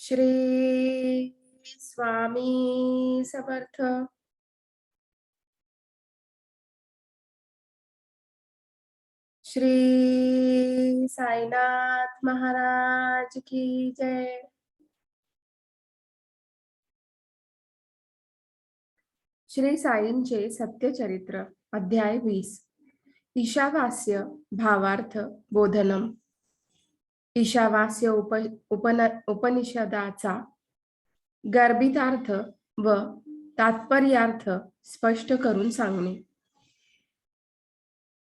श्री स्वामी समर्थ. श्री साईनाथ महाराज की जय. श्री साईंचे सत्यचरित्र अध्याय 20. ईशावास्य भावार्थ बोधनम. ईशावास्य उपनिषदाचा गर्भितार्थ व तात्पर्यार्थ स्पष्ट करून सांगणे.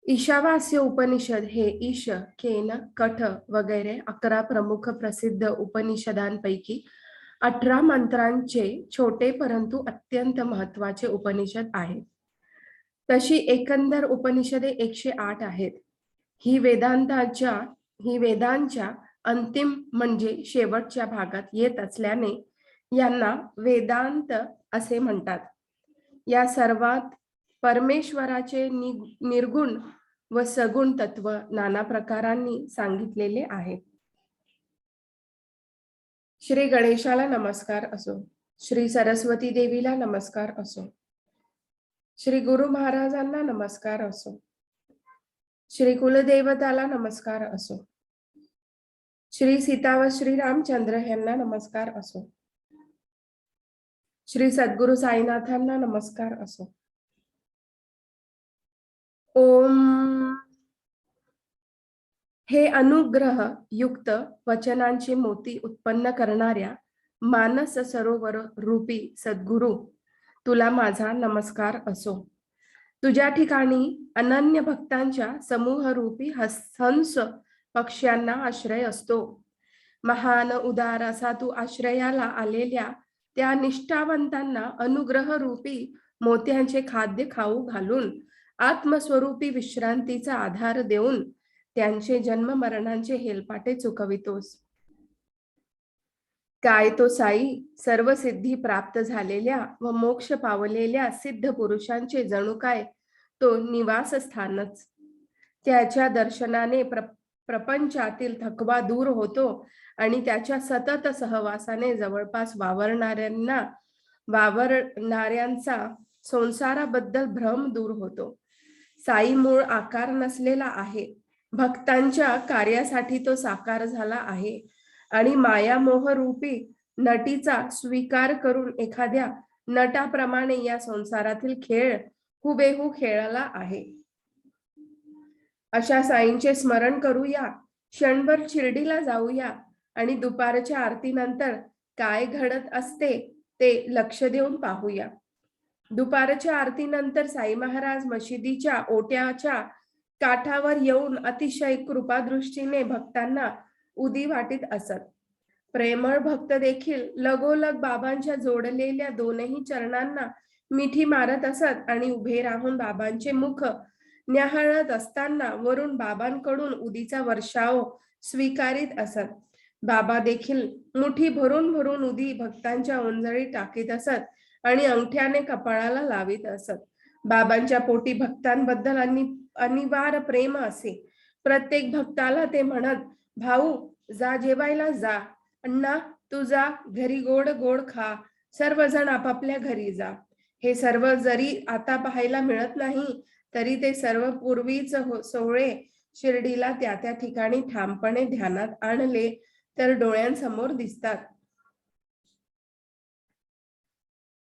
ईशावास्य उपनिषद हे ईश, केन, कठ वगैरे 11 प्रमुख प्रसिद्ध उपनिषदांपैकी 18 मंत्रांचे छोटे परंतु अत्यंत महत्वाचे उपनिषद आहे. तशी एकंदर उपनिषदे 108 आहेत. ही वेदांच्या अंतिम म्हणजे शेवटच्या भागात येत असल्याने यांना वेदांत असे म्हणतात. या सर्वात परमेश्वराचे निर्गुण व सगुण तत्व नाना प्रकारांनी सांगितलेले आहे. श्री गणेशाला नमस्कार असो, श्री सरस्वती देवीला नमस्कार असो, श्री गुरु महाराजांना नमस्कार असो, श्री कुलदेवताला नमस्कार असो, श्री सीता व श्री रामचंद्र यांना नमस्कार असो, श्री सद्गुरु साईनाथांना नमस्कार असो. ओम. हे अनुग्रह युक्त वचनांची मोती उत्पन्न करणाऱ्या मानस सरोवर रूपी सद्गुरु, तुला माझा नमस्कार असो. तुझ्या ठिकाणी अनन्य भक्तांच्या समूह रूपी हंस पक्ष्यांना आश्रय असतो. महान उदार असा तू आश्रयाला आलेल्या त्या निष्ठावंतांना अनुग्रह रूपी मोत्यांचे खाद्य खाऊ घालून आत्मस्वरूपी विश्रांतीचा आधार देऊन त्यांचे जन्म मरणांचे हेलपाटे चुकवितोस. काय तो साई सर्व सिद्धी प्राप्त झालेल्या व मोक्ष पावलेल्या सिद्ध पुरुषांचे जणू काय तो निवासस्थानच. त्याच्या दर्शनाने प्रपंचातील थकवा दूर होतो आणि त्याच्या सतत सहवासाने जवळपास वावरणाऱ्यांचा संसाराबद्दल भ्रम दूर होतो. साई मूळ आकार नसलेला आहे. भक्तांच्या कार्यासाठी तो साकार झाला आहे आणि मायामोह रूपी नटीचा स्वीकार करून एखाद्या नटाप्रमाणे या संसारातील खेळ हुबेहू खेळला आहे. अशा साईंचे स्मरण करूया, क्षणभर शिर्डीला जाऊया आणि दुपारच्या आरतीनंतर काय घडत असते ते लक्ष देऊन पाहूया. दुपारच्या आरतीनंतर साई महाराज मशिदीच्या ओट्याच्या काठावर येऊन अतिशय कृपादृष्टीने भक्तांना उदी वाटीत असत. प्रेमळ भक्त देखील लगोलग बाबांच्या जोडलेल्या दोनही चरणांना मिठी मारत असत आणि उभे राहून बाबांचे मुख न्याहाळत असताना वरून बाबांकडून उदीचा वर्षाव स्वीकारित असत. बाबा देखील मुठी भरून भरून उदी भक्तांच्या ओंजळी टाकीत असत आणि अंगठ्याने कपाळाला लावित असत. बाबांच्या पोटी भक्तांबद्दल अनिवार्य प्रेम असे. प्रत्येक भक्ताला ते म्हणत, भाऊ जा जेवायला जा, अण्णा तू जा घरी गोड गोड खा, सर्वजण आपापल्या घरी जा. हे सर्व जरी आता पाहायला मिळत नाही तरी ते सर्व पूर्वीच सोहळे शिर्डीला त्या त्या ठिकाणी ठामपणे ध्यानात आणले तर डोळ्यांसमोर दिसतात.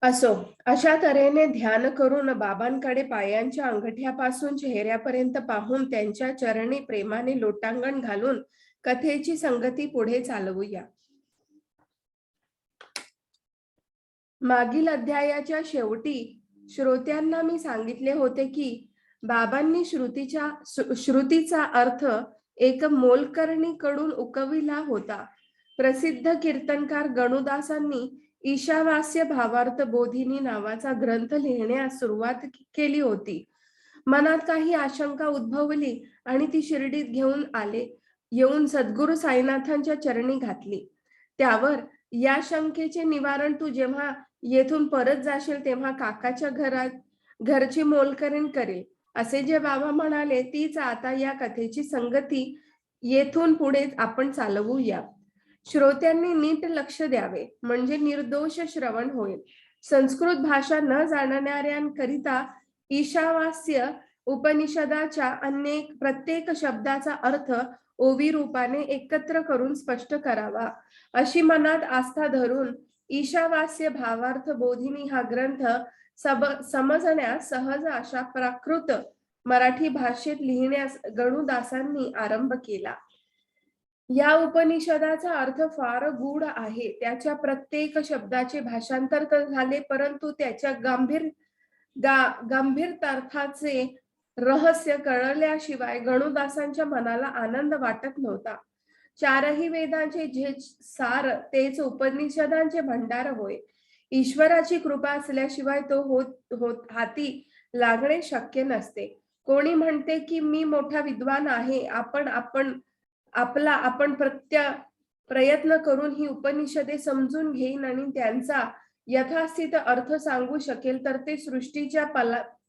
असो, अशा तऱ्हेने ध्यान करून बाबांकडे पायांच्या अंगठ्यापासून चेहऱ्यापर्यंत पाहून त्यांच्या चरणी प्रेमाने लोटांगण घालून कथेची संगती पुढे चालवूया. मागील अध्यायाच्या शेवटी श्रोत्यांना मी सांगितले होते की बाबांनी श्रुतीचा अर्थ एक मोलकर्णीकडून उकविला होता. प्रसिद्ध कीर्तनकार गणुदासांनी ईशावास्य भावार्थ बोधिनी नावाचा ग्रंथ लिहिण्यास सुरुवात केली होती. मनात काही आशंका उद्भवली आणि ती शिर्डीत येऊन सद्गुरु साईनाथांच्या चरणी घातली. त्यावर या शंकेचे निवारण तू जेव्हा येथून परत जाशील तेव्हा काकाच्या घरची मोलकरीण करेल असे जे बाबा म्हणाले तीच आता या कथेची संगती येथून पुढे आपण चालवूया. श्रोत्यांनी नीट लक्ष द्यावे म्हणजे निर्दोष श्रवण होईल. संस्कृत भाषा न जाणणाऱ्यांकरिता ईशावास्य उपनिषदाच्या प्रत्येक शब्दाचा अर्थ ओवी रूपाने एकत्र करून स्पष्ट करावा अशी मनात आस्था धरून ईशावास्य भावार्थ बोधिनी हा ग्रंथ समजण्यास सहज अशा प्राकृत मराठी भाषेत लिहिण्यास गणुदासांनी आरंभ केला. या उपनिषदाचा अर्थ फार गूढ आहे. त्याच्या प्रत्येक शब्दाचे भाषांतर तर झाले, परंतु त्याच्या गंभीरार्थाचे रहस्य कळल्याशिवाय गणुदासांच्या मनाला आनंद वाटत नव्हता. चारही वेदांचे जे सार तेच उपनिषदांचे भंडार होय. ईश्वराची कृपा असल्याशिवाय तो हाती लागणे शक्य नसते. कोणी म्हणते की मी मोठा विद्वान आहे, आपण प्रयत्न करून ही उपनिषदे समजून घेईन आणि त्यांचा यथास्थित अर्थ सांगू शकेल, तर ते सृष्टीच्या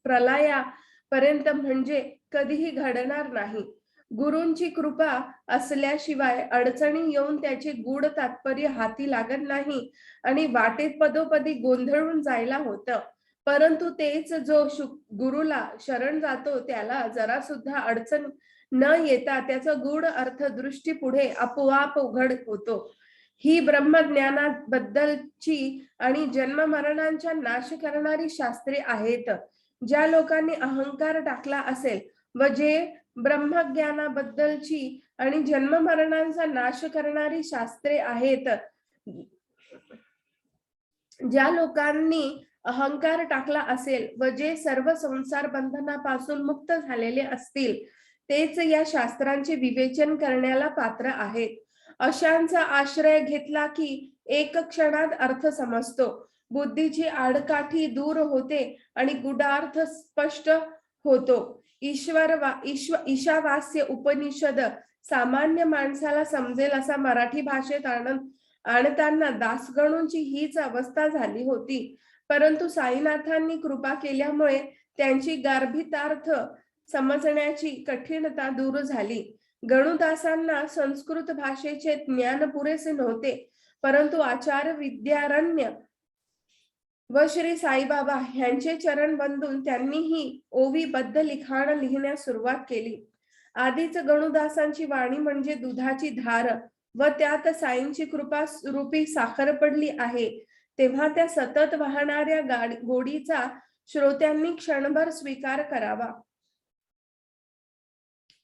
प्रलयापर्यंत म्हणजे कधीही घडणार नाही. गुरूंची कृपा असल्याशिवाय अडचणी येऊन त्याचे गूढ तात्पर्य हाती लागत नाही आणि वाटेत पदोपदी गोंधळून जायला होतं. परंतु तेच जो गुरुला शरण जातो त्याला जरा सुद्धा अडचण न येता त्याचा गूढ अर्थ दृष्टी पुढे आपोआप उघड होतो. ही ब्रह्मज्ञानाबद्दलची आणि जन्म मरणांचा नाश करणारी शास्त्रे आहेत. ज्या लोकांनी अहंकार टाकला असेल व जे ब्रह्मज्ञानाबद्दलची आणि जन्म मरणांचा नाश करणारी शास्त्रे आहेत, ज्या लोकांनी अहंकार टाकला असेल व जे सर्व संसार बंधनापासून मुक्त झालेले असतील, तेच या शास्त्रांचे विवेचन करण्याला पात्र आहेत. अशांचा आश्रय घेतला की एक क्षणात अर्थ समजतो, बुद्धीची आडकाठी दूर होते आणि गुढार्थ स्पष्ट होतो. ईशावास्य उपनिषद सामान्य माणसाला समजेल असा मराठी भाषेत आणताना दासगणूंची हीच अवस्था झाली होती. परंतु साईनाथांनी कृपा केल्यामुळे त्यांची गार्भितार्थ समजण्याची कठीणता दूर झाली. गणुदासांना संस्कृत भाषेचे ज्ञान पुरेसे नव्हते, परंतु आचार्य विद्यारण्य व श्री साईबाबा यांचे चरण बंधून त्यांनीही ओवीबद्ध लिखाण लिहिण्यास सुरुवात केली. आधीच गणुदासांची वाणी म्हणजे दुधाची धार व त्यात साईंची कृपा रूपी साखर पडली आहे, तेव्हा त्या सतत वाहणाऱ्या गोडीचा श्रोत्यांनी क्षणभर स्वीकार करावा.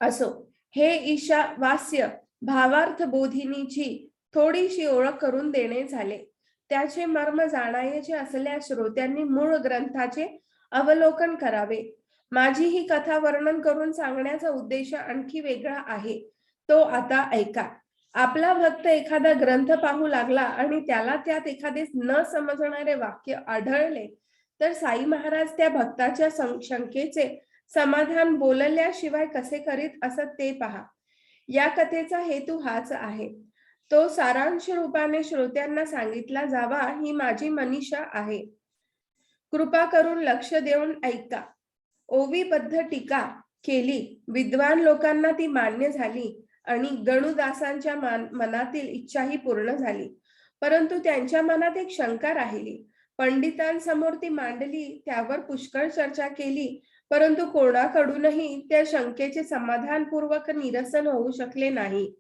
असो, हे ईशावास्य भावार्थ बोधिनीची थोडीशी ओळख करून देणे झाले. त्याचे मर्म जाणायचे असल्यास श्रोत्यांनी मूळ ग्रंथाचे अवलोकन करावे. माझी ही कथा वर्णन करून सांगण्याचा उद्देश आणखी वेगळा आहे, तो आता ऐका. आपला भक्त एखादा ग्रंथ पाहू लागला आणि त्याला त्यात एखादे न समजणारे वाक्य आढळले, तर साई महाराज त्या भक्ताच्या शंकेचे समाधान बोलल्याशिवाय कसे करीत असत ते पहा. या कथेचा हेतू हाच आहे. तो सारांश रूपाने श्रोत्यांना सांगितला जावा ही माझी मनीषा आहे. कृपा करून लक्ष देऊन ऐका. ओवीबद्ध टीका केली. विद्वान लोकांना ती मान्य झाली आणि गणुदासांच्या मनातील इच्छाही पूर्ण झाली. परंतु त्यांच्या मनात एक शंका राहिली. पंडितांसमोर ती मांडली, त्यावर पुष्कळ चर्चा केली, परंतु कोणाकडूनही त्या शंकेचे समाधानपूर्वक निरसन होऊ शकले नाही.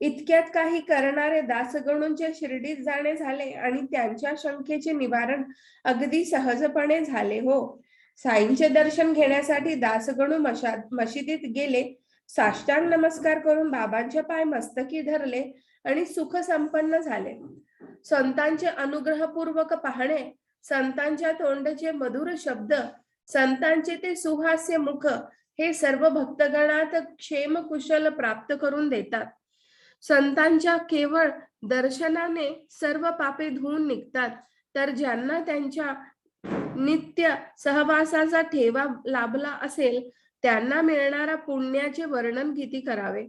इतक्यात काही करणारे दासगणूंच्या शिर्डीत जाणे झाले आणि त्यांच्या शंकेचे निवारण अगदी सहजपणे झाले. हो, साईंचे दर्शन घेण्यासाठी दासगणू मशिदीत गेले. साष्टांग नमस्कार करून बाबांचे पाय मस्तकी धरले आणि सुख संपन्न झाले. संतांचे अनुग्रहपूर्वक पाहणे, संतांच्या तोंडचे मधुर शब्द, संतांचे ते सुहास्य मुख हे सर्व भक्तगणात क्षेम कुशल प्राप्त करून देतात. संतांच्या केवळ दर्शनाने सर्व पापे धुवून निघतात. तर ज्यांना त्यांच्या नित्य सहवासाचा ठेवा लाभला असेल त्यांना मिळणारा पुण्याचे वर्णन किती करावे.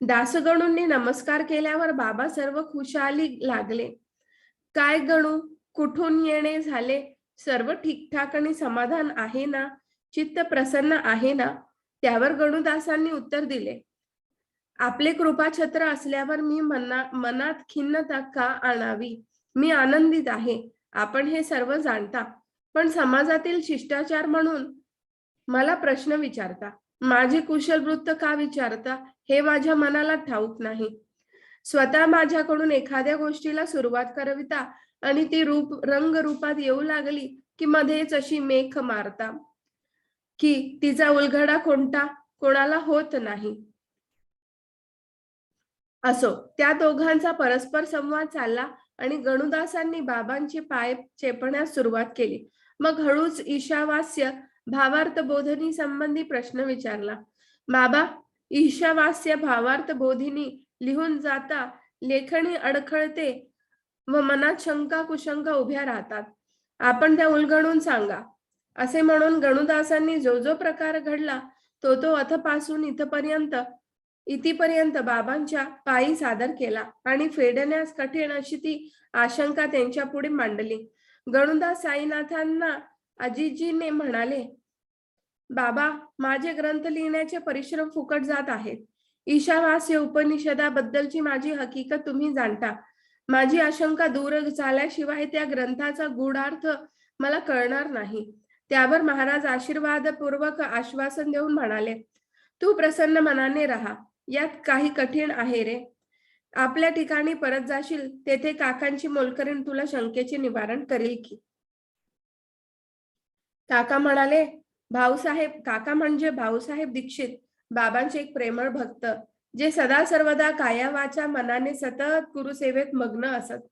दासगणूंनी नमस्कार केल्यावर बाबा सर्व खुशाली लागले. काय गणू, कुठून येणे झाले? सर्व ठीकठाक आणि समाधान आहे ना? चित्त प्रसन्न आहे ना? त्यावर गणुदासांनी उत्तर दिले, आपले कृपाछत्र असल्यावर मी मनात खिन्नता का आणावी? मी आनंदित आहे, आपण हे सर्व जाणता. पण समाजातील शिष्टाचार म्हणून मला प्रश्न विचारता, माझे कुशल वृत्त का विचारता, हे माझ्या मनाला ठाऊक नाही. स्वतः माझ्याकडून एखाद्या गोष्टीला सुरुवात करविता आणि ती रंग रूपात येऊ लागली की मध्येच अशी मेख मारता की तिचा उलगडा कोणाला होत नाही. असो, त्या दोघांचा परस्पर संवाद चालला आणि गणुदासांनी बाबांचे पाय चेपण्यास सुरुवात केली. मग हळूच ईशावास्य भावार्थ बोधनी संबंधी प्रश्न विचारला. बाबा, ईशावास्य भावार्थ बोधिनी लिहून जाता लेखणी अडखळते व मनात शंका कुशंका उभ्या राहतात. आपण त्या उलगडून सांगा. असे म्हणून गणुदासांनी जो जो प्रकार घडला तो अथपासून इथपर्यंत बाबांच्या पायी सादर केला आणि फेडण्यास कठीण अशी ती आशंका त्यांच्या पुढे मांडली. गणुदास साईनाथांना अजिजीने म्हणाले, बाबा, माझे ग्रंथ लिहिण्याचे परिश्रम फुकट जात आहेत. ईशावास्य उपनिषदाबद्दलची माझी हकीकत तुम्ही जाणता. माझी आशंका दूर झाल्याशिवाय त्या ग्रंथाचा गूढार्थ मला कळणार नाही. त्यावर महाराज आशीर्वादपूर्वक आश्वासन देऊन म्हणाले, तू प्रसन्न मनाने राहा. यात काही कठीण आहे रे. आपल्या ठिकाणी परत जाशील तेथे काकांची मोलकरीण तुला शंकेचे निवारण करेल की. काका म्हणाले, काका म्हणजे भाऊसाहेब दीक्षित, बाबांचे एक प्रेमळ भक्त, जे सदा सर्वदा काया वाचा मनाने सतत गुरुसेवेत मग्न असत.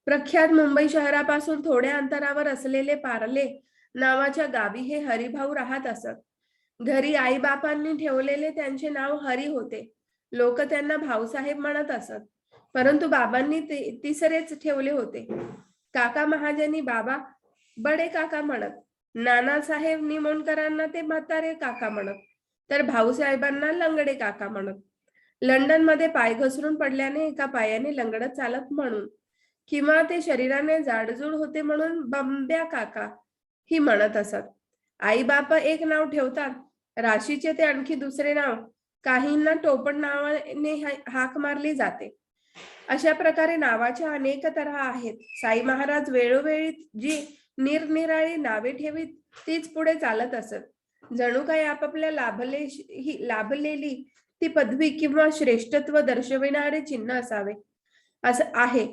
प्रख्यात मुंबई शहरापासून थोड्या अंतरावर असलेले पार्ले नावाच्या गावी हे हरिभाऊ राहत असत. घरी आई बापांनी ठेवलेले त्यांचे नाव हरी होते. लोक त्यांना भाऊसाहेब म्हणत असत, परंतु बाबांनी तिसरेच ठेवले होते. काका महाजनी बाबा बडे काका म्हणत, नानासाहेब निमोणकरांना ते म्हातारे काका म्हणत, तर भाऊसाहेबांना लंगडे काका म्हणत. लंडन मध्ये पाय घसरून पडल्याने एका पायाने लंगडत चालत म्हणून, किंवा ते शरीराने जाडजूड होते म्हणून बंब्या काका ही म्हणत असत. आई बापा एक नाव ठेवतात, राशीचे ते आणखी दुसरे नाव, काहींना टोपण नावाने हाक मारली जाते. अशा प्रकारे नावाच्या अनेक तऱ्हा आहेत. साई महाराज वेळोवेळी जी निरनिराळी नावे ठेवीत तीच पुढे चालत असत. जणू काही आपापल्या लाभलेली ती पदवी किंवा श्रेष्ठत्व दर्शविणारे चिन्ह असावे असं आहे.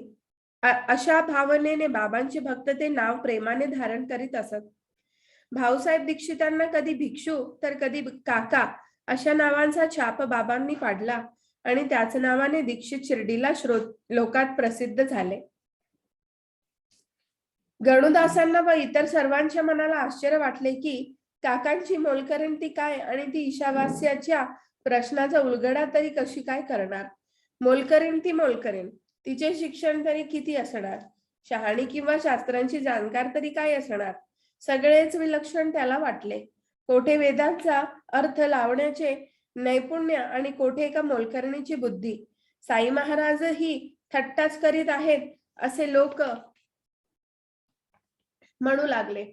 अशा भावनेने बाबांचे भक्त ते नाव प्रेमाने धारण करीत असत. भाऊसाहेब दीक्षितांना कधी भिक्षू तर कधी काका अशा नावांचा छाप बाबांनी पाडला आणि त्याच नावाने दीक्षित शिर्डीला लोकात प्रसिद्ध झाले. गणुदासांना व इतर सर्वांच्या मनाला आश्चर्य वाटले की काकांची मोलकरीण ती काय आणि ती ईशावास्याच्या प्रश्नाचा उलगडा तरी कशी काय करणार. मोलकरीण ती मोलकरीण, तिचे शिक्षण तरी किती असणार, शहाणी किंवा शास्त्रांची जाणकार तरी काय असणार. सगळेच विलक्षण त्याला वाटले. कोठे वेदांचा अर्थ लावण्याचे नैपुण्य आणि कोठे एका मोलकरणीची बुद्धी. साई महाराज ही थट्टाच करीत आहेत असे लोक म्हणू लागले.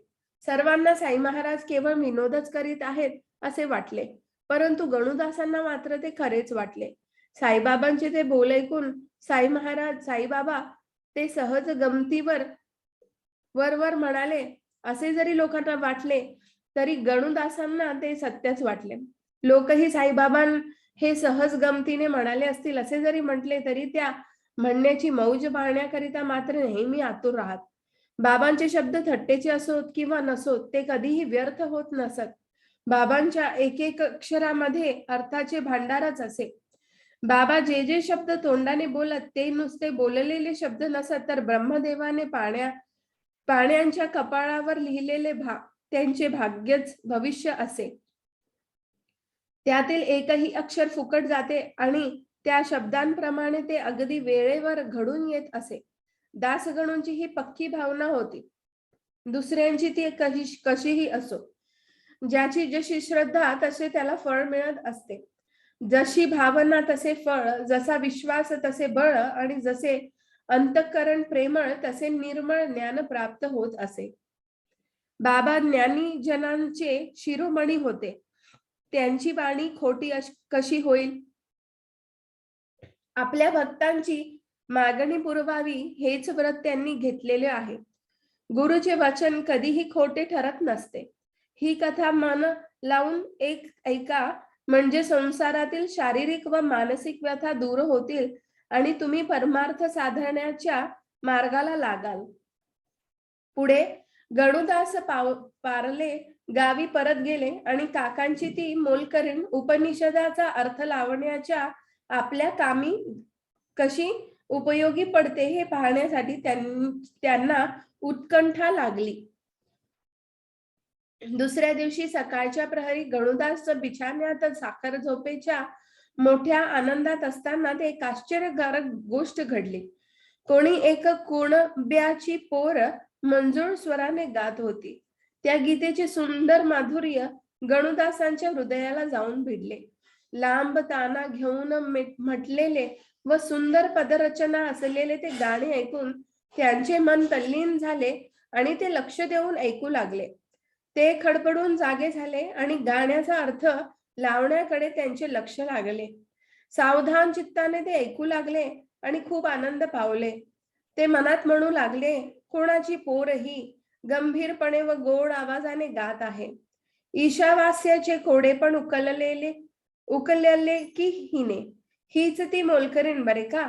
सर्वांना साई महाराज केवळ विनोदच करीत आहेत असे वाटले, परंतु गणुदासांना मात्र ते खरेच वाटले. साईबाबांचे ते बोल ऐकून साईबाबा ते सहज गमतीवर वर म्हणाले असे जरी लोकांना वाटले तरी गणुदासांना ते सत्यच वाटले. लोकही साईबाबां हे सहज गमतीने म्हणाले असतील असे जरी म्हटले तरी त्या म्हणण्याची मौज पाहण्याकरिता मात्र नेहमी आतुर राहत. बाबांचे शब्द थट्टेचे असोत किंवा नसोत ते कधीही व्यर्थ होत नसत. बाबांच्या एक एक अक्षरामध्ये अर्थाचे भांडारच असे. बाबा जे जे शब्द तोंडाने बोलत ते नुसते बोललेले शब्द नसत, तर ब्रह्मदेवाने पाण्यांच्या कपाळावर लिहिलेले त्यांचे भाग्यच भविष्य असे. त्यातील एकही अक्षर फुकट जाते आणि त्या शब्दांप्रमाणे ते अगदी वेळेवर घडून येत असे. दासगणूंची ही पक्की भावना होती. दुसऱ्यांची ती कशीही असो, ज्याची जशी श्रद्धा तसे त्याला फळ मिळत असते. जशी भावना तसे फळ, जसा विश्वास तसे बळ आणि जसे अंतःकरण प्रेमळ तसे निर्मळ ज्ञान प्राप्त होत असे. बाबा ज्ञानी जनांचे शिरोमणी होते. त्यांची वाणी खोटी कशी होईल. आपल्या भक्तांची मागणी पुरवावी हेच व्रत त्यांनी घेतलेले आहे. गुरुचे वचन कधीही खोटे ठरत नसते. ही कथा मन लावून ऐका, म्हणजे संसारातील शारीरिक व मानसिक व्यथा दूर होतील आणि तुम्ही परमार्थ साधण्याच्या मार्गाला लागाल. पुढे गणुदास पारले गावी परत गेले आणि काकांची ती मोलकरीण उपनिषदाचा अर्थ लावण्याच्या आपल्या कामी कशी उपयोगी पडते हे पाहण्यासाठी त्यांना उत्कंठा लागली. दुसऱ्या दिवशी सकाळच्या प्रहरी गणुदास बिछाण्यात साखर झोपेच्या मोठ्या आनंदात असताना ते एक आश्चर्यकारक गोष्ट घडली. कोणी एक कुणब्याची पोर मंजूळ स्वराने गात होती. त्या गीतेचे सुंदर माधुर्य गणुदासांच्या हृदयाला जाऊन भिडले. लांब ताना घेऊन म्हटलेले व सुंदर पदरचना असलेले ते गाणे ऐकून त्यांचे मन तल्लीन झाले आणि ते लक्ष देऊन ऐकू लागले. ते खडबडून जागे झाले आणि गाण्याचा अर्थ लावण्याकडे त्यांचे लक्ष लागले. सावधान चित्ताने ते ऐकू लागले आणि खूप आनंद पावले. ते मनात म्हणू लागले, कोणाची पोर ही गंभीरपणे व गोड आवाजाने गात आहे. ईशावास्याचे कोडे पण उकलले की हिने. हीच ती मोलकरीण बरे का?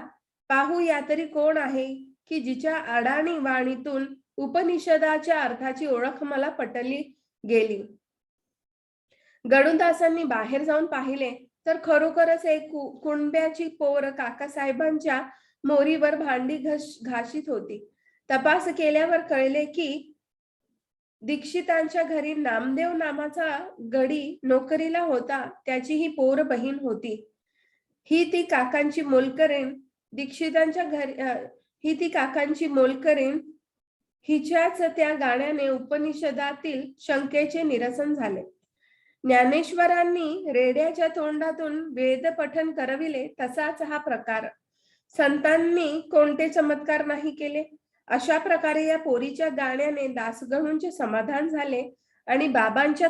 पाहू या तरी कोण आहे की जिच्या अडाणी वाणीतून उपनिषदाच्या अर्थाची ओळख मला पटली गेली. गणुदासांनी बाहेर जाऊन पाहिले तर खरोखरच एक कुणब्याची पोर काकासाहेबांच्या मोरीवर भांडी घाशीत होती. तपास केल्यावर कळले की दीक्षितांच्या घरी नामदेव नामाचा गडी नोकरीला होता, त्याची ही पोर बहीण होती. ही ती काकांची मोलकरीण हिच्याच त्या गाण्याने उपनिषदातील शंकेचे निरसन झाले. ज्ञानेश्वरांनी रेड्याच्या तोंडातून वेद पठन करविले तसाच हा प्रकार. संतांनी कोणते चमत्कार नाही केले. अशा प्रकारे या पोरीच्या गाण्याने दासगणूंचे समाधान झाले आणि बाबांच्या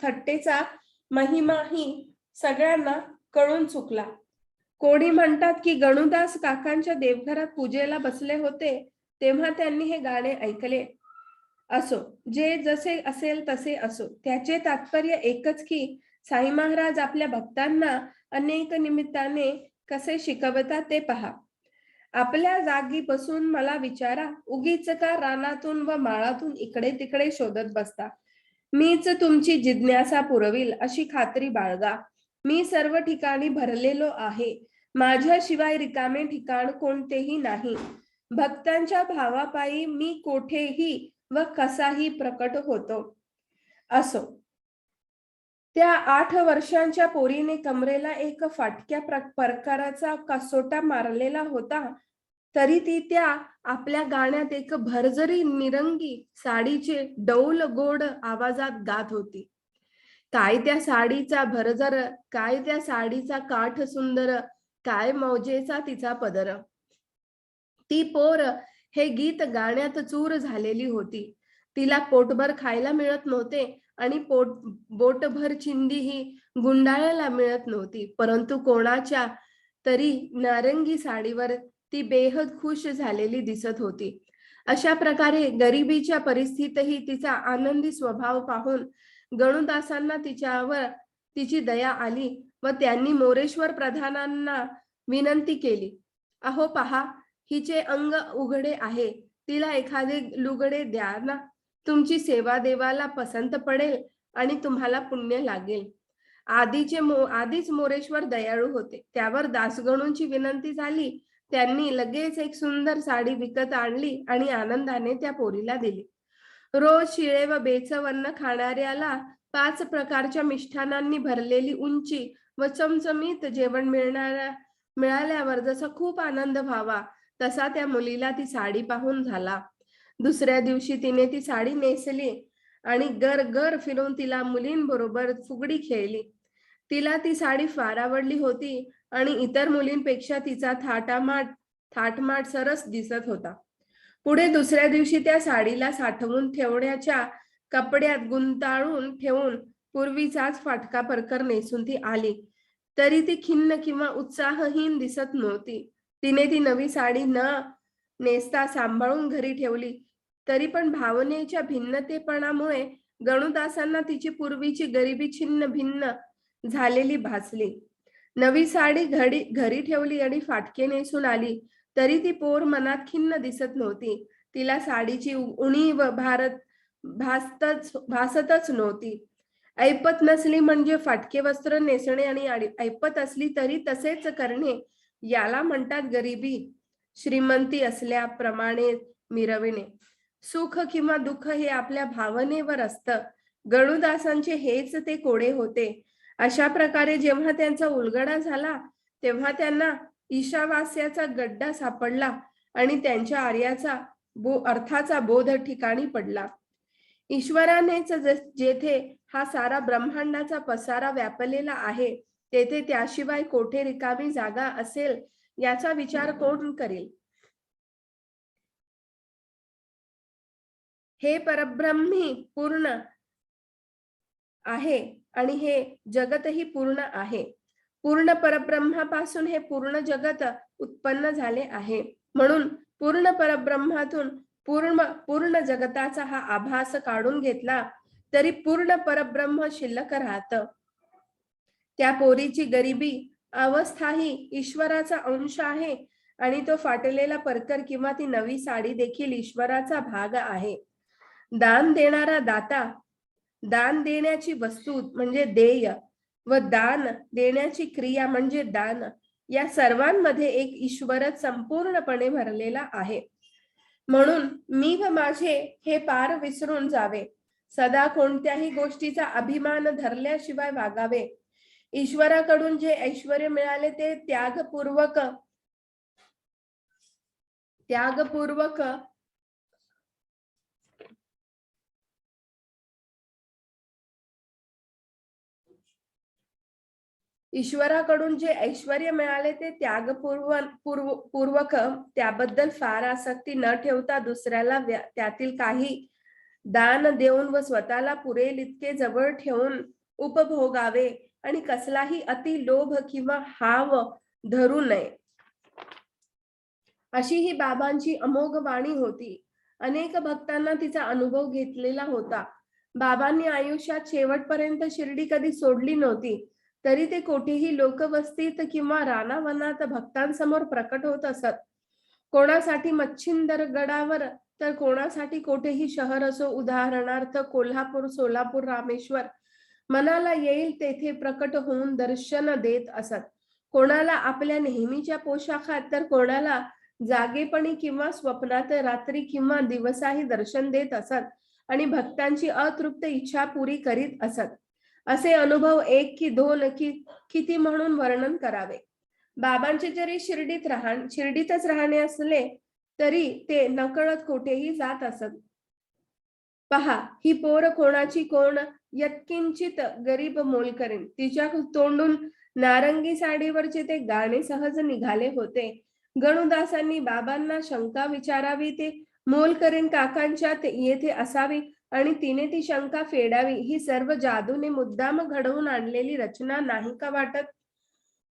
थट्टेचा महिमाही सगळ्यांना कळून चुकला. कोणी म्हणतात की गणुदास काकांच्या देवघरात पूजेला बसले होते तेव्हा त्यांनी हे गाणे ऐकले. असो, जे जसे असेल तसे असो, त्याचे तात्पर्य एकच की साई महाराज आपल्या भक्तांना अनेक निमित्ताने कसे शिकवतात ते पहा. आपल्या जागी बसून मला विचारा, उगीच का रानातून व माळातून इकडे तिकडे शोधत बसता? मीच तुमची जिज्ञासा पुरविल अशी खात्री बाळगा. मी सर्व ठिकाणी भरलेलो आहे. माझ्याशिवाय रिकामे ठिकाण कोणतेही नाही. भक्तांच्या भावापायी मी कोठेही व कसाही प्रकट होतो. असो, त्या 8 वर्षांच्या पोरीने कमरेला एक फाटक्या प्रकाराचा कसोटा मारलेला होता, तरी ती त्या आपल्या गाण्यात एक भरजरी निरंगी साडीचे डौल गोड आवाजात गात होती. काय त्या साडीचा भरजर, काय त्या साडीचा काठ सुंदर, काय मौजेचा तिचा पदर. ती पोर हे गीत गाण्यात चूर झालेली होती. तिला पोटभर खायला मिळत नव्हते आणि बोटभर चिंधीही गुंडाळायला मिळत नव्हती, परंतु कोणाच्या तरी नारंगी साडीवर ती बेहद खुश झालेली दिसत होती. अशा प्रकारे गरिबीच्या परिस्थितीतही तिचा आनंदी स्वभाव पाहून गणुदासांना तिच्यावर तिची दया आली व त्यांनी मोरेश्वर प्रधानांना विनंती केली, अहो पहा, हिचे अंग उघडे आहे, तिला एखादे लुगडे द्या ना. तुमची सेवा देवाला पसंत पडेल आणि तुम्हाला पुण्य लागेल. आधीच मोरेश्वर दयाळू होते. त्यावर दासगणूंची विनंती झाली. त्यांनी लगेच एक सुंदर साडी विकत आणली आणि आनंदाने त्या पोरीला दिली. रोज शिळे व बेचव अन्न खाणाऱ्याला 5 प्रकारच्या मिष्ठानांनी भरलेली उंची व चमचमीत जेवण मिळाल्यावर जसा खूप आनंद व्हावा तसा त्या मुलीला ती साडी पाहून झाला. दुसऱ्या दिवशी तिने ती साडी नेसली आणि गर फिरून तिला मुलींबरोबर फुगडी खेळली. तिला ती साडी फार आवडली होती आणि इतर मुलींपेक्षा तिचा थाटमाट सरस दिसत होता. पुढे दुसऱ्या दिवशी त्या साडीला साठवून ठेवण्याच्या कपड्यात गुंताळून ठेवून पूर्वीचाच फाटका परकर नेसून ती आली. तरी ती खिन्न किंवा उत्साहहीन दिसत नव्हती. तिने ती नवी साडी न नेसता सांभाळून घरी ठेवली, तरी पण भावनेच्या भिन्नतेपणामुळे गणुदासांना तिची पूर्वीची गरिबी छिन्न भिन्न झालेली भासली. नवी साडी घरी ठेवली आणि फाटके नेसून आली, तरी ती पोर मनात खिन्न दिसत नव्हती. तिला साडीची उणीव भासतच नव्हती. ऐपत नसली म्हणजे फाटके वस्त्र नेसणे आणि ऐपत असली तरी तसेच करणे, याला म्हणतात गरिबी. श्रीमंती असल्याप्रमाणे मिरविणे. सुख किंवा दुःख हे आपल्या भावनेवर असतं. गणुदासांचे हेच ते कोडे होते. अशा प्रकारे जेव्हा त्यांचा उलगडा झाला, तेव्हा त्यांना ईशावास्याचा गड्डा सापडला आणि त्यांच्या अर्थाचा बोध ठिकाणी पडला. ईश्वरानेच जेथे हा सारा ब्रह्मांडाचा पसारा व्यापलेला आहे, तेथे त्याशिवाय कोठे रिकामी जागा असेल याचा विचार कोण करेल? हे परब्रह्मी पूर्ण आहे आणि हे जगतही पूर्ण आहे. पूर्ण परब्रह्मापासून हे पूर्ण जगत उत्पन्न झाले आहे. म्हणून पूर्ण परब्रह्मातून पूर्ण जगताचा हा आभास काढून घेतला तरी पूर्ण परब्रह्म शिल्लक राहत. त्या पोरीची गरिबी अवस्था ही ईश्वराचा अंश आहे आणि तो फाटलेला परकर किंवा ती नवी साडी देखील ईश्वराचा भाग आहे. दान देणारा दाता, दान देण्याची वस्तू म्हणजे देय व दान देण्याची क्रिया म्हणजे दान, या सर्वांमध्ये एक ईश्वरच संपूर्णपणे भरलेला आहे. म्हणून मी व माझे हे पार विसरून जावे. सदा कोणत्याही गोष्टीचा अभिमान धरल्याशिवाय वागावे. ईश्वराकडून जे ऐश्वर्य मिळाले ते त्यागपूर्वक ईश्वराकडून जे ऐश्वर्य मिळाले ते त्यागपूर्वक त्याबद्दल फार आसक्ती न ठेवता दुसऱ्याला त्यातील काही दान देऊन व स्वतःला पुरेल इतके जवळ ठेवून उपभोगावे आणि कसलाही अति लोभ किंवा हाव धरू नये. अशी ही बाबांची अमोघ वाणी होती. अनेक भक्तांना तिचा अनुभव घेतलेला होता. बाबांनी आयुष्यात शेवटपर्यंत शिर्डी कधी सोडली नव्हती, तरी ते कोठेही लोकवस्तीत किंवा रानावनात भक्तांसमोर प्रकट होत असत. कोणासाठी मच्छिंदर गडावर तर कोणासाठी कोठेही शहर असो, उदाहरणार्थ कोल्हापूर, सोलापूर, रामेश्वर, मनाला येईल तेथे प्रकट होऊन दर्शन देत असत. कोणाला आपल्या नेहमीच्या पोशाखात तर कोणाला जागेपणी किंवा स्वप्नात रात्री किंवा दिवसाही दर्शन देत असत आणि भक्तांची अतृप्त इच्छा पुरी करीत असत. असे अनुभव एक की दोन की किती म्हणून वर्णन करावे. बाबांचे जरी शिर्डीतच राहणे असले तरी ते नकळत कोठेही जात असत. पहा, ही पोर कोणाची कोण यत्किंचित गरीब मोलकरीण. तिच्या तोंडून नारंगी साडीवरचे ते गाणे सहज निघाले होते. गणुदासांनी बाबांना शंका विचारावी, ते मोलकरीण काकांच्या येथे असावी आणि तिने ती शंका फेडावी, ही सर्व जादूने मुद्दाम घडवून आणलेली रचना नाही का वाटत?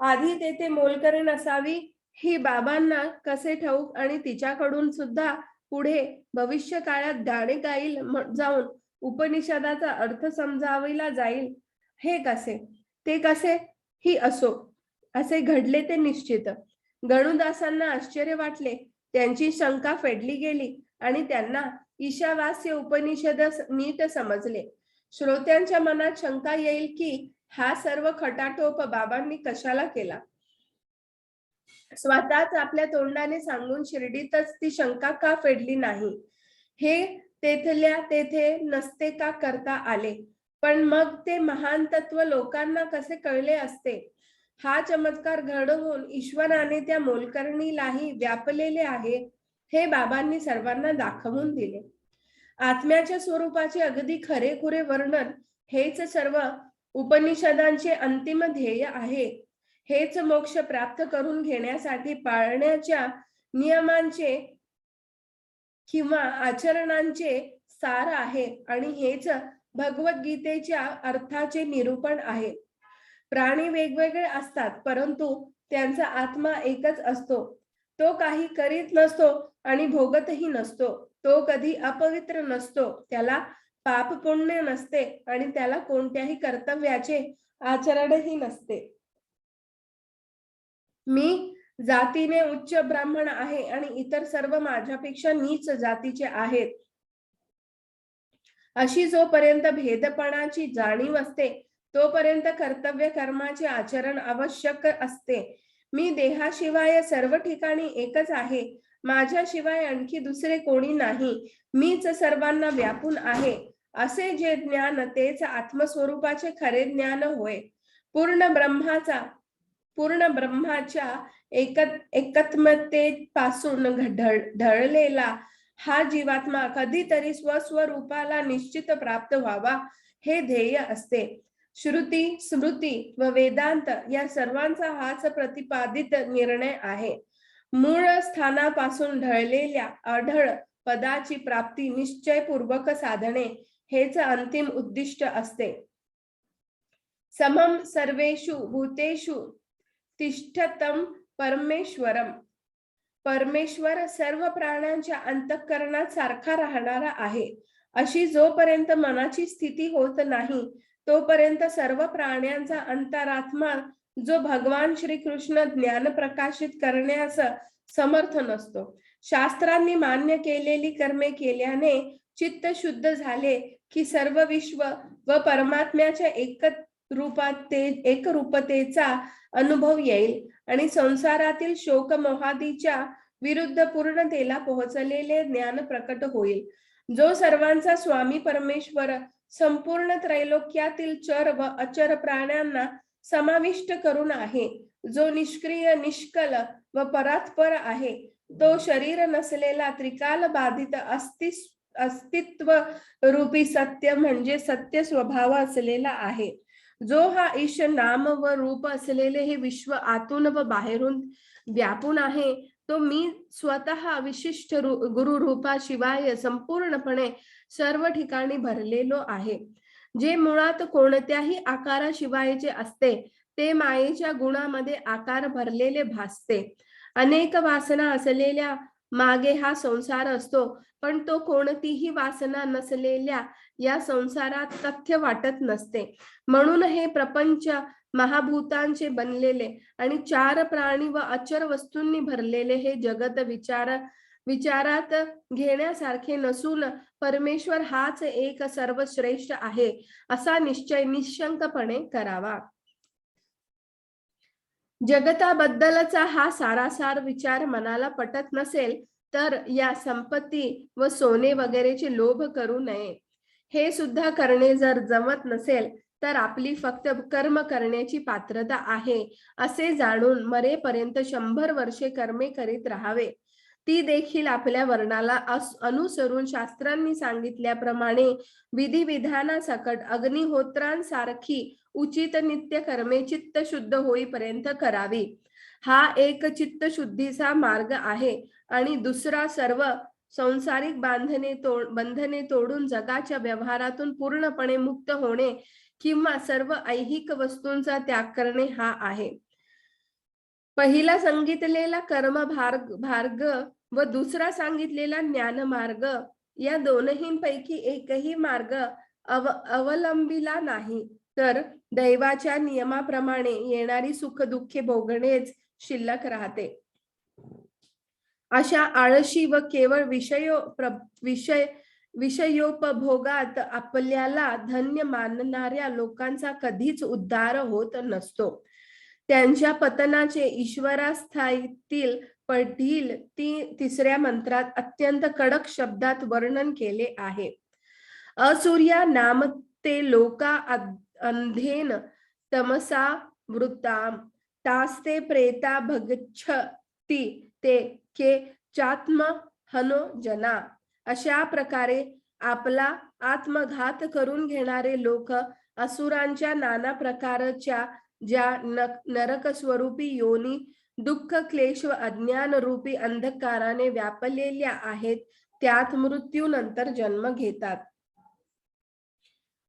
आधी तेथे मोलकरीण असावी ही बाबांना कसे ठाऊक आणि तिच्याकडून सुद्धा पुढे भविष्य काळात गाणे गाईल जाऊन उपनिषदाचा अर्थ समजावला जाईल, हे कसे? ते कसे ही असो, असे घडले ते निश्चित. गणुदासांना आश्चर्य वाटले. त्यांची शंका फेडली गेली आणि त्यांना ईशावास्य उपनिषद नीट समजले. श्रोत्यांच्या मनात शंका येईल की हा सर्व खटाटोप बाबांनी कशाला केला? स्वतःच आपल्या तोंडाने सांगून शिर्डीतच ती शंका का फेडली नाही? हे तेथल्या तेथे नसते का करता आले? पण मग ते महान तत्व लोकांना कसे कळले असते? हा चमत्कार घडवून ईश्वराने त्या मोलकरणीलाही व्यापलेले आहे, हे बाबांनी सर्वांना दाखवून दिले. आत्म्याच्या स्वरूपाचे अगदी खरेखुरे वर्णन हेच सर्व उपनिषदांचे अंतिम ध्येय आहे. हेच मोक्ष प्राप्त करून घेण्यासाठी पाळण्याच्या नियमांचे किंवा आचरणांचे सार आहे आणि हेच भगवद्गीतेच्या अर्थाचे निरूपण आहे. प्राणी वेगवेगळे असतात, परंतु त्यांचा आत्मा एकच असतो. तो काही करीत नसतो आणि भोगतही नसतो. तो कधी अपवित्र नसतो, त्याला पाप पुण्य नसते आणि त्याला कोणत्याही कर्तव्याचे आचरणही नसते. मी जातीने उच्च ब्राह्मण आहे आणि इतर सर्व माझ्यापेक्षा नीच जातीचे आहेत, अशी जोपर्यंत भेदपणाची जाणीव असते तोपर्यंत कर्तव्य कर्माचे आचरण आवश्यक असते. मी देहाशिवाय सर्व ठिकाणी एकच आहे, माझ्याशिवाय आणखी दुसरे कोणी नाही, मीच सर्वांना व्यापून आहे, असे जे ज्ञान तेच आत्मस्वरूपाचे खरे ज्ञान होय. पूर्ण ब्रह्माच्या एकत्मतेपासून ढळलेला हा जीवात्मा कधीतरी स्वस्वरूपाला निश्चित प्राप्त व्हावा हे ध्येय असते. श्रुती, स्मृती व वेदांत या सर्वांचा हाच प्रतिपादित निर्णय आहे. मूळ स्थानापासून ढळलेल्या अढळ पदाची प्राप्ती निश्चयपूर्वक साधणे हेच अंतिम उद्दिष्ट असते. समम सर्वेषु भूतेषु तिष्ठतं परमेश्वरम. परमेश्वर सर्व प्राण्यांच्या अंतःकरणात सारखा राहणारा आहे, अशी जोपर्यंत मनाची स्थिती होत नाही तोपर्यंत सर्व प्राण्यांचा अंतरात्मा जो भगवान श्रीकृष्ण ज्ञान प्रकाशित करण्यास समर्थ नसतो. शास्त्रांनी मान्य केलेली कर्मे केल्याने चित्त शुद्ध झाले की सर्व विश्व व परमात्म्याच्या एकरूपतेचा अनुभव येईल आणि संसारातील शोक मोहादीच्या विरुद्ध पूर्णतेला पोहोचलेले ज्ञान प्रकट होईल. जो सर्वांचा स्वामी परमेश्वर संपूर्ण त्रैलोक्यातील चर व अचर प्राण्यांना समाविष्ट करून आहे, जो निष्क्रिय, निष्कल व परात्पर आहे, तो शरीर नसलेला त्रिकाल बाधित अस्तित्व रूपी सत्य म्हणजे सत्य स्वभाव असलेला आहे, जो हा ईश नाम व रूप असलेले हे विश्व आतून व बाहेरून व्यापून आहे, तो मी स्वतः विशिष्ट गुरु रूपाशिवाय संपूर्णपणे सर्व ठिकाणी भरलेलो आहे. जे मुळात कोणत्याही आकाराशिवायचे असते ते मायेच्या गुणामध्ये आकार भरलेले भासते. अनेक वासना असलेल्या मागे हा संसार असतो, पण तो कोणतीही वासना नसलेल्या या संसारात तथ्य वाटत नसते. म्हणून हे प्रपंच महाभूतांचे बनलेले आणि चार प्राणी व अचर वस्तूंनी भरलेले हे जगत विचारात घेण्यासारखे नसून परमेश्वर हाच एक सर्वश्रेष्ठ आहे असा निश्चय निशंकपणे करावा. जगताबद्दलचा हा सारासार विचार मनाला पटत नसेल तर या संपत्ती व सोने वगैरेचे लोभ करू नये. हे सुद्धा करणे जर जमत नसेल तर आपली फक्त कर्म करण्याची पात्रता आहे असे जाणून मरेपर्यंत 100 वर्षे कर्मे करीत राहावे. ती देखील आपल्या वर्णाला अनुसरून शास्त्रांनी सांगितल्याप्रमाणे विधिविधानासकट अग्निहोत्रांसारखी उचित नित्य कर्मे चित्त शुद्ध होईपर्यंत करावी. हा एक चित्त शुद्धीचा मार्ग आहे आणि दुसरा सर्व संसारिक बंधने तोडून जगाच्या व्यवहारातून पूर्णपणे मुक्त होणे किंवा सर्व ऐहिक वस्तूंचा त्याग करणे हा आहे. पहिला सांगितलेला कर्म मार्ग व दुसरा सांगितलेला ज्ञान मार्ग या दोन्हींपैकी एकही मार्ग अवलंबिला नाही तर दैवाच्या नियमाप्रमाणे येणारी सुख दुःखे भोगणेच शिल्लक राहते. अशा आळशी व केवळ विषयोपभोगात आपल्याला धन्य मानणाऱ्या लोकांचा कधीच उद्धार होत नसतो. त्यांच्या पतनाचे ईश्वरास्थातील पढील तिसऱ्या मंत्रात अत्यंत कडक शब्दात वर्णन केले आहे. असूर्या नाम ते लोका अंधेन तमसा वृत्ता तास्ते प्रेता भगच्छती ते के चात्म हनो जना. अशा प्रकारे आपला आत्मघात करून घेणारे लोक असुरांच्या नाना प्रकारच्या ज्या नरक स्वरूपी योनी दुःख क्लेश व अज्ञान रूपी अंधकाराने व्यापलेल्या आहेत त्यात मृत्यूनंतर जन्म घेतात.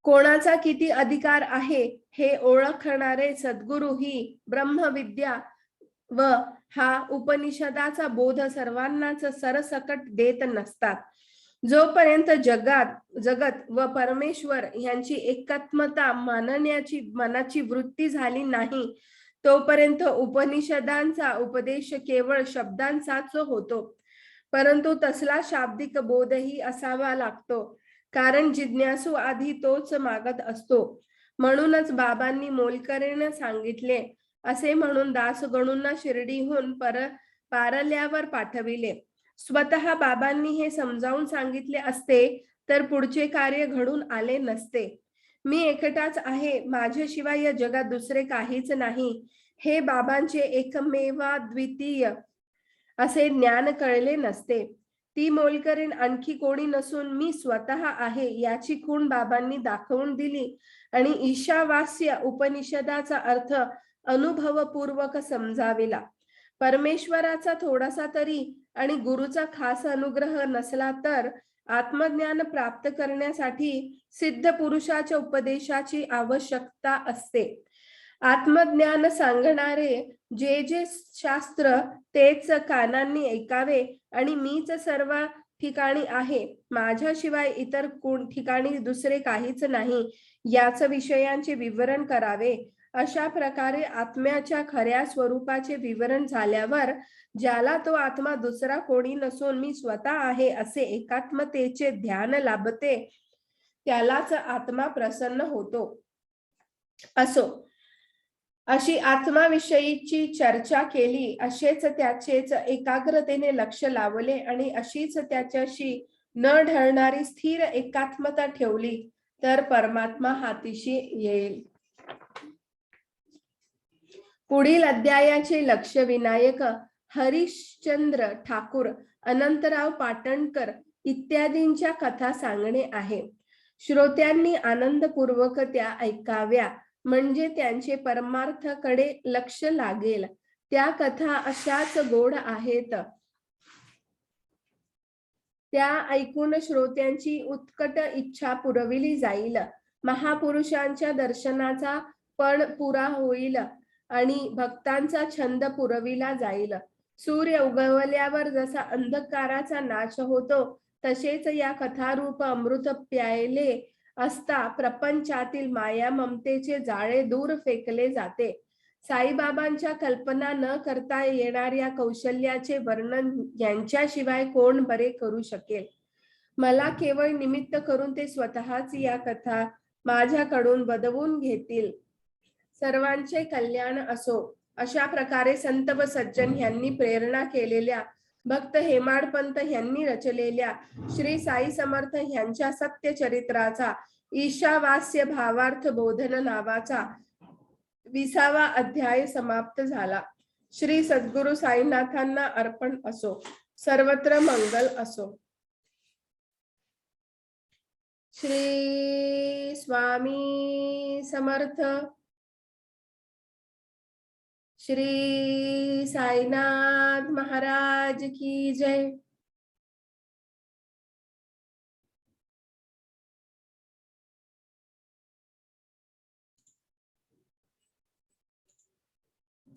कोणाचा किती अधिकार आहे हे ओळखणारे सद्गुरु ही ब्रह्मविद्या व हा उपनिषदाचा बोध सर्वांनाच सरसकट देत नसतात. जोपर्यंत जगत व परमेश्वर यांची एकात्मता मानण्याची मनाची वृत्ती झाली नाही, तोपर्यंत उपनिषदांचा उपदेश केवळ शब्दांचाच होतो. परंतु तसला शाब्दिक बोधही असावा लागतो, कारण जिज्ञासू आधी तोच मागत असतो. म्हणूनच बाबांनी मोलकरीण सांगितले असे म्हणून दासगणूंना शिर्डीहून पारल्यावर पाठविले. स्वतः बाबांनी हे समजावून सांगितले असते तर पुढचे कार्य घडून आले नसते. मी एकटाच आहे, माझ्याशिवाय या जगात दुसरे काहीच नाही, हे बाबांचे एकमेवाद्वितीय असे ज्ञान कळले नसते. ती मोलकरीण आणखी कोणी नसून मी स्वतः आहे याची खूण बाबांनी दाखवून दिली आणि ईशावास्य उपनिषदाचा अर्थ अनुभवपूर्वक समजाविला. परमेश्वराचा थोडासा तरी आणि गुरुचा खास अनुग्रह नसला तर आत्मज्ञान प्राप्त करण्यासाठी सिद्ध पुरुषाच्या उपदेशाची आवश्यकता असते. आत्मज्ञान सांगणारे जे जे शास्त्र तेच कानांनी ऐकावे आणि मीच सर्व ठिकाणी आहे, माझ्याशिवाय इतर ठिकाणी दुसरे काहीच नाही याच विषयांचे विवरण करावे. अशा प्रकारे आत्म्याच्या खऱ्या स्वरूपाचे विवरण झाल्यावर ज्याला तो आत्मा दुसरा कोणी नसून मी स्वतः आहे असे एकात्मतेचे ध्यान लाभते, त्यालाच आत्मा प्रसन्न होतो. असो, अशी आत्माविषयीची चर्चा केली, असेच त्याचेच एकाग्रतेने लक्ष लावले आणि अशीच त्याच्याशी न ढळणारी स्थिर एकात्मता ठेवली तर परमात्मा हातीशी येईल. पुढील अध्यायाचे लक्ष विनायक हरिश्चंद्र ठाकूर, अनंतराव पाटणकर इत्यादींच्या कथा सांगणे आहे. श्रोत्यांनी आनंदपूर्वक त्या ऐकाव्या, म्हणजे त्यांचे परमार्थाकडे लक्ष लागेल. त्या कथा अशाच गोड आहेत. त्या ऐकून श्रोत्यांची उत्कट इच्छा पुरविली जाईल. महापुरुषांच्या दर्शनाचा पण पुरा होईल आणि भक्तांचा छंद पुरविला जाईल. सूर्य उगवल्यावर जसा अंधकाराचा नाश होतो, तसेच या कथारूप अमृत प्यायले असता प्रपंचातील माया ममतेचे जाळे दूर फेकले जाते. साईबाबांच्या कल्पना न करता येणाऱ्या कौशल्याचे वर्णन यांच्याशिवाय कोण बरे करू शकेल. मला केवळ निमित्त करून ते स्वतःच या कथा माझ्याकडून बदवून घेतील. सर्वांचे कल्याण असो. अशा प्रकारे संत व सज्जन यांनी प्रेरणा केलेल्या, भक्त हेमाडपंत यांनी रचलेल्या श्री साई समर्थ यांच्या सत्यचरित्राचा ईशावास्य भावार्थ बोधन नावाचा 20वा अध्याय समाप्त झाला. श्री सद्गुरु साईनाथांना अर्पण असो. सर्वत्र मंगल असो. श्री स्वामी समर्थ. श्री साईनाथ महाराज की जय.